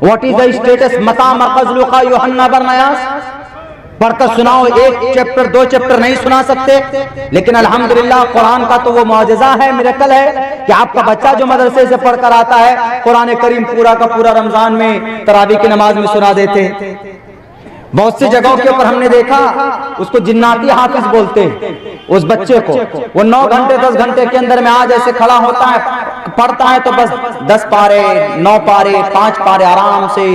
What is the status मता मरकज़ यूहन्ना बरनयास पढ़कर सुनाओ। एक चैप्टर 2 चैप्टर नहीं सुना सकते, लेकिन अल्हम्दुलिल्लाह कुरान का तो वो मौजज़ा है, मिरेकल है कि आपका बच्चा जो मदरसे से पढ़कर आता है कुरान करीम पूरा का पूरा रमजान में तरावी की नमाज में सुना देते। बहुत सी जगहों के ऊपर हमने देखा उसको जिन्नाती हाफिज बोलते हैं उस बच्चे को। वो 9 घंटे 10 घंटे के अंदर में आज ऐसे खड़ा होता है, पढ़ता है तो बस 10 पारे 9 पारे 5 पारे आराम से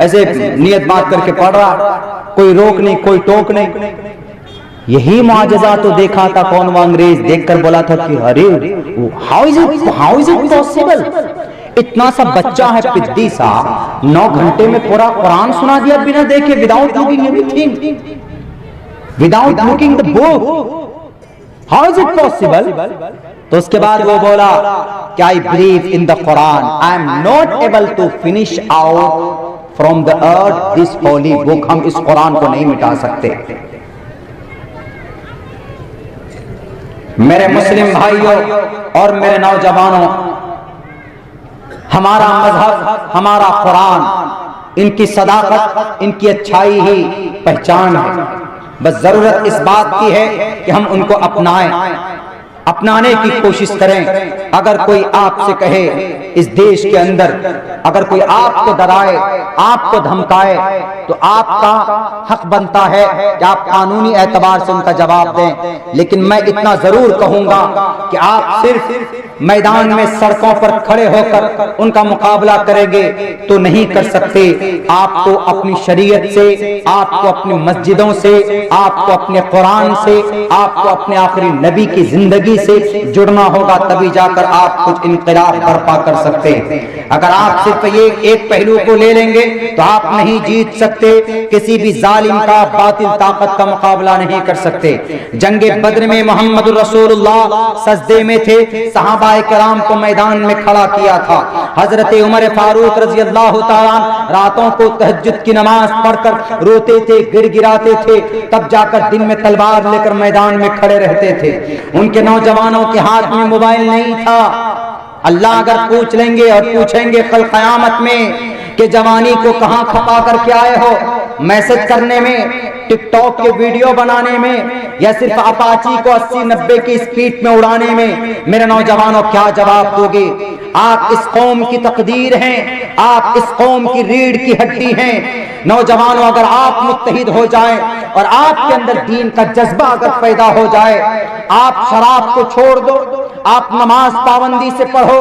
ऐसे नियत बात करके पढ़ रहा, कोई रोक नहीं कोई टोक नहीं। यही मुआजिजा तो देखा था कौन वो अंग्रेज देखकर बोला था कि अरे हाउ इज इट पॉसिबल, इतना सा बच्चा है पिद्दी सा 9 घंटे में पूरा कुरान सुना दिया बिना देखे, without looking everything, without looking the book, how is it possible. तो उसके बाद वो बोला कि I believe in the Quran, I am not able to finish out from the earth this holy book, हम इस कुरान को नहीं मिटा सकते। मेरे मुस्लिम भाइयों और मेरे नौजवानों, हमारा मजहब हमारा कुरान इनकी सदाकत इनकी अच्छाई ही पहचान है। बस जरूरत इस बात की है कि हम उनको अपनाएं, अपनाने की कोशिश करें। अगर कोई आपसे कहे इस देश के अंदर, अगर कोई आपको डराए आपको धमकाए तो आपका हक बनता है कि आप कानूनी एतबार से उनका जवाब दें। लेकिन मैं इतना जरूर कहूंगा कि आप सिर्फ मैदान में सड़कों पर खड़े होकर उनका मुकाबला करेंगे तो नहीं कर सकते। आपको अपनी शरीयत से, आपको अपनी मस्जिदों से, आपको अपने कुरान से, आपको अपने आखिरी नबी की जिंदगी से जुड़ना होगा, तभी जाकर आप कुछ इनकलाब बर्पा कर सकते हैं। अगर आप सिर्फ ये एक पहलू को ले लेंगे तो आप नहीं जीत सकते, किसी भी जालिम का बातिल ताकत का मुकाबला नहीं कर सकते। जंगे बद्र में मोहम्मद रसूलुल्लाह सजदे में थे, सहाबाए किराम को मैदान में खड़ा किया था। हजरत उमर फारूक रजी अल्लाह तआला रातों को तहज्जुद की नमाज पढ़कर रोते थे, गिड़गिड़ाते थे, तब जाकर दिन में तलवार लेकर मैदान में खड़े रहते थे। उनके नौजवानों के हाथ में मोबाइल नहीं था। अल्लाह अगर पूछ लेंगे और पूछेंगे कल क़यामत में कि जवानी को कहां खपा करके आए हो, मैसेज करने में, टिकटॉक के वीडियो बनाने में, या सिर्फ अपाची को 80-90 की स्पीड में उड़ाने में, मेरे नौजवानों क्या जवाब दोगे? आप इस कौम की तकदीर हैं, आप इस कौम की रीढ़ की हड्डी हैं। नौजवानों, अगर आप मुत्तहिद हो जाएं और आपके अंदर दीन का जज्बा अगर पैदा हो जाए, आप शराब को छोड़ दो, आप नमाज पाबंदी से पढ़ो,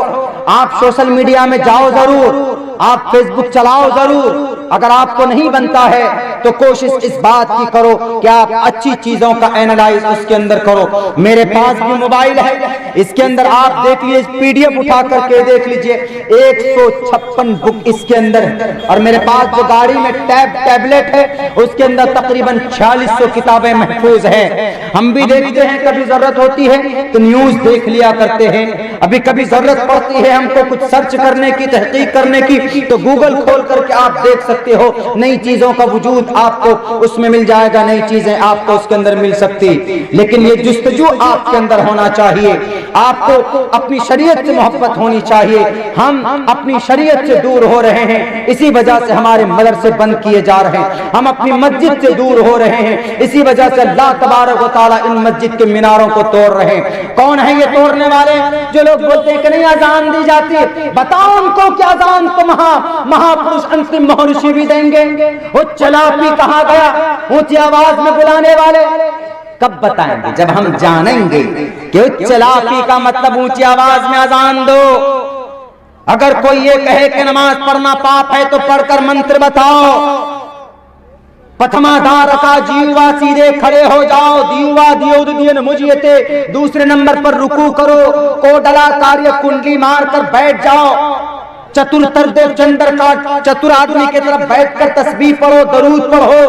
आप सोशल मीडिया में जाओ जरूर, आप फेसबुक चलाओ जरूर। अगर आपको नहीं बनता है तो कोशिश इस बात की करो कि आप अच्छी चीजों का एनालाइज उसके अंदर करो। मेरे पास भी मोबाइल है, इसके अंदर आप देख लीजिए, पीडीएफ उठा करके देख लीजिए, 156 बुक इसके अंदर है। और मेरे पास जो गाड़ी में टैबलेट है उसके अंदर तकरीबन 4600 किताबें महफूज हैं। हम भी देखते हैं, कभी जरूरत होती है तो न्यूज देख लिया करते हैं, अभी कभी जरूरत पड़ती है हमको कुछ सर्च करने की, तहकीक करने की, तो गूगल खोल करके आप देख सकते हो, नई चीजों का वजूद आपको उसमें मिल जाएगा, नई चीजें आपको उसके अंदर मिल सकती। लेकिन ये जुस्तजू आपके अंदर होना चाहिए, आपको अपनी शरीयत से मोहब्बत होनी चाहिए। हम अपनी शरीयत से दूर हो रहे हैं, इसी वजह से हमारे मदरसे बंद किए जा रहे हैं। हम अपनी मस्जिद से दूर हो रहे हैं, इसी वजह से अल्लाह तबारक व तआला इन मस्जिद के मीनारों को तोड़ रहे हैं। कौन है ये तोड़ने वाले? जो लोग बोलते हैं कि नहीं अजान दी जाती है, बताओ उनको कि अजान तो महापुरुष अंतिम महर्षि भी देंगे। वो चलापी कहाँ गया, ऊंची आवाज में बुलाने वाले? कब बताएंगे? जब हम जानेंगे कि चलापी का मतलब ऊंची आवाज में अजान दो। अगर कोई ये कहे कि नमाज पढ़ना पाप है तो पढ़कर मंत्र बताओ। प्रथमाधार का जीवा सीधे खड़े हो जाओ, दीवा दियोदियन मुझियते। दूसरे नंबर पर रुकू करो, कोडला कार्य कुंडली मारकर बैठ जाओ। चतुर्तर देव चंद्र का चतुर आदमी की तरफ बैठकर तस्बीह पढ़ो, दरूद पढ़ो।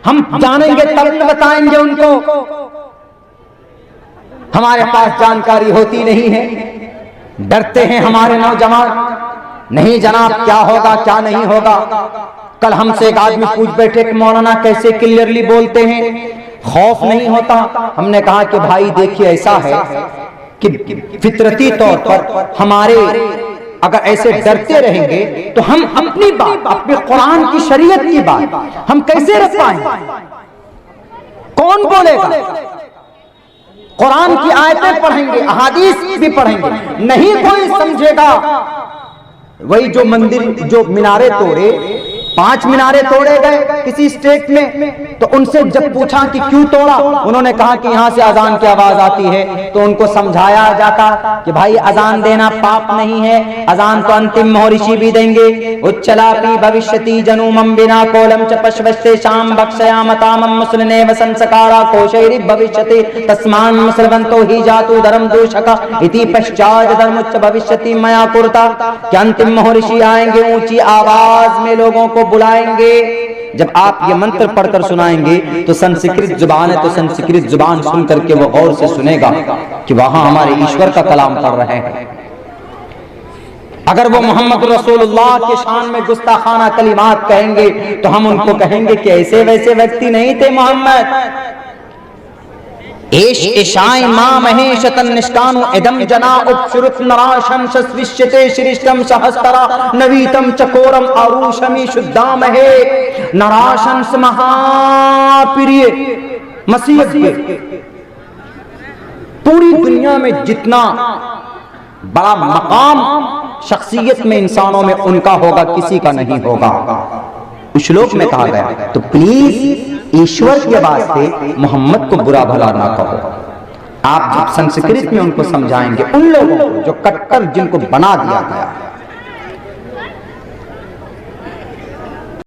हम जानेंगे तब बताएंगे उनको। हमारे पास जानकारी होती नहीं है, डरते हैं हमारे नौजवान। नहीं जनाब, क्या होगा क्या नहीं होगा। कल हमसे एक आदमी पूछ बैठे कि मौलाना कैसे क्लियरली बोलते हैं, खौफ नहीं होता? हमने कहा कि भाई देखिए, ऐसा है कि फितरती तौर पर हमारे अगर ऐसे डरते रहेंगे तो हम अपनी बात, अपने कुरान की शरीयत की बात हम कैसे रख पाएंगे? कौन बोलेगा? कुरान की आयतें पढ़ेंगे, अहादीस भी पढ़ेंगे, नहीं कोई समझेगा। वही जो मंदिर, जो मिनारे तोड़े, 5 मिनारे तोड़े गए किसी स्टेट में, तो उनसे जब पूछा कि क्यों तोड़ा, उन्होंने कहा कि यहां से अजान की आवाज आती है। तो उनको समझाया जाता कि भाई अजान देना पाप नहीं है, अजान तो अंतिम महर्षि भी देंगे। उच्चलापि भविष्यति जनुमं बिना कोलम च पश्वस्ते शाम भक्षयामतामं मुस्लिनेव संस्कारा कोशैरि भविष्यति तस्मान् मुसलवन्तो हि जातु धर्म दूषक इति पश्चात् धर्मोच्च भविष्यति मया कुर्ता। कि अंतिम महर्षि आएंगे, ऊंची आवाज में लोगों को बुलाएंगे। जब आप ये मंत्र पढ़कर सुनाएंगे तो संस्कृत जुबान है, तो संस्कृत जुबान सुन करके वो गौर से सुनेगा कि वहां हमारे ईश्वर का कलाम पढ़ रहे हैं। अगर वो मोहम्मद रसूलुल्लाह के शान में गुस्ताखाना कलिमात कहेंगे तो हम उनको कहेंगे कि ऐसे वैसे व्यक्ति नहीं थे मोहम्मद। एश ईशाय मां महेश तन्निष्कानु इदम जना उपसुरुत नराशं सस्विष्यते श्रेष्ठम सहस्तरा नवीतम चकोरम आरुषमी शुद्धामहे नराशं महाप्रिय मसीह। पूरी दुनिया में जितना बड़ा मकाम शख्सियत में इंसानों में उनका होगा, किसी का नहीं होगा। श्लोक में कहा गया, तो प्लीज ईश्वर के वास्ते मोहम्मद को बुरा भला ना कहो। आप जब संस्कृत में उनको समझाएंगे, उन लोगों को जो कट्टर जिनको बना दिया गया